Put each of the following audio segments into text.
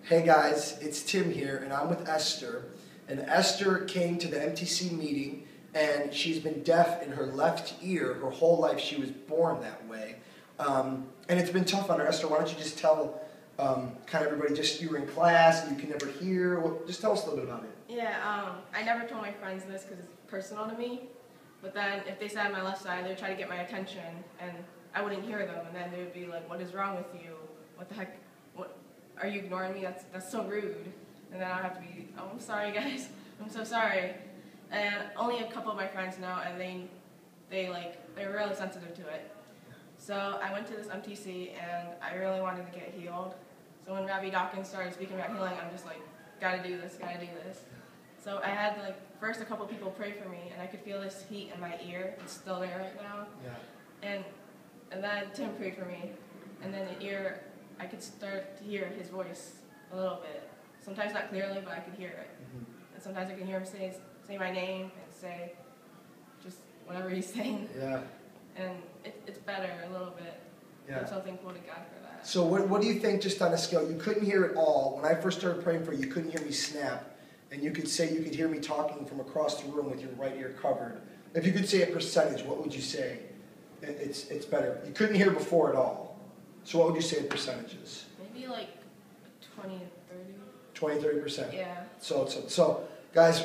Hey guys, it's Tim here, and I'm with Esther. And Esther came to the MTC meeting, and she's been deaf in her left ear her whole life. She was born that way. And it's been tough on her. Esther, why don't you just tell kind of everybody, just you were in class, and you can never hear. Just tell us a little bit about it. Yeah, I never told my friends this because it's personal to me. But then if they sat on my left side, they would try to get my attention, and I wouldn't hear them. And then they would be like, "What is wrong with you? What the heck? What are you ignoring me? That's so rude." And then I'd have to be, "Oh, I'm sorry, guys. I'm so sorry." And only a couple of my friends know, and they're really sensitive to it. So I went to this MTC, and I really wanted to get healed. So when Rabbi Dawkins started speaking about healing, I'm just like, gotta do this. So I had first a couple people pray for me, and I could feel this heat in my ear. It's still there right now. Yeah. And then Tim prayed for me, and then the ear, I could start to hear his voice a little bit. Sometimes not clearly, but I could hear it. Mm-hmm. And sometimes I can hear him say my name and say just whatever he's saying. Yeah. And it's better a little bit. Yeah. I'm so thankful to God for that. So what do you think, just on a scale? You couldn't hear it all. When I first started praying for you, you couldn't hear me snap. And you could say you could hear me talking from across the room with your right ear covered. If you could say a percentage, what would you say? It's better. You couldn't hear before at all. So what would you say in percentages? Maybe 20 to 30. 20-30%. Yeah. So guys,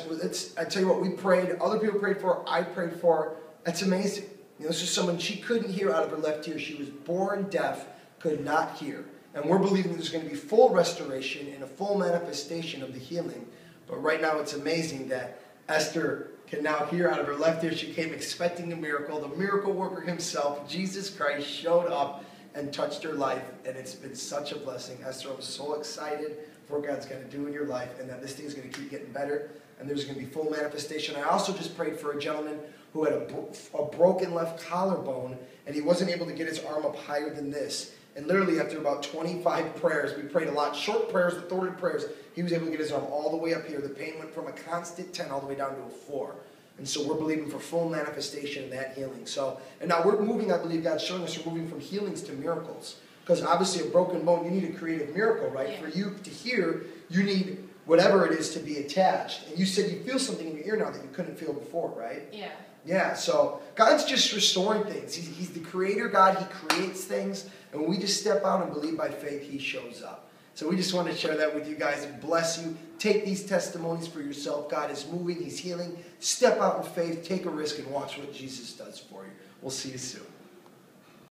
I tell you what, we prayed. Other people prayed for. I prayed for. That's amazing. This is someone, she couldn't hear out of her left ear. She was born deaf, could not hear. And we're believing there's going to be full restoration and a full manifestation of the healing. But right now it's amazing that Esther can now hear out of her left ear. She came expecting a miracle. The miracle worker himself, Jesus Christ, showed up and touched her life. And it's been such a blessing. Esther, I'm so excited for what God's going to do in your life, and that this thing's going to keep getting better. And there's going to be full manifestation. I also just prayed for a gentleman who had a broken left collarbone, and he wasn't able to get his arm up higher than this. And literally after about 25 prayers, we prayed a lot, short prayers, authoritative prayers, he was able to get his arm all the way up here. The pain went from a constant 10 all the way down to a 4. And so we're believing for full manifestation and that healing. And now we're moving, I believe God's showing us, we're moving from healings to miracles. Because obviously a broken bone, you need a creative miracle, right? Yeah. For you to hear, you need whatever it is to be attached. And you said you feel something in your ear now that you couldn't feel before, right? Yeah. Yeah, so God's just restoring things. He's the creator God. He creates things. And when we just step out and believe by faith, he shows up. So we just want to share that with you guys. Bless you. Take these testimonies for yourself. God is moving. He's healing. Step out in faith. Take a risk and watch what Jesus does for you. We'll see you soon.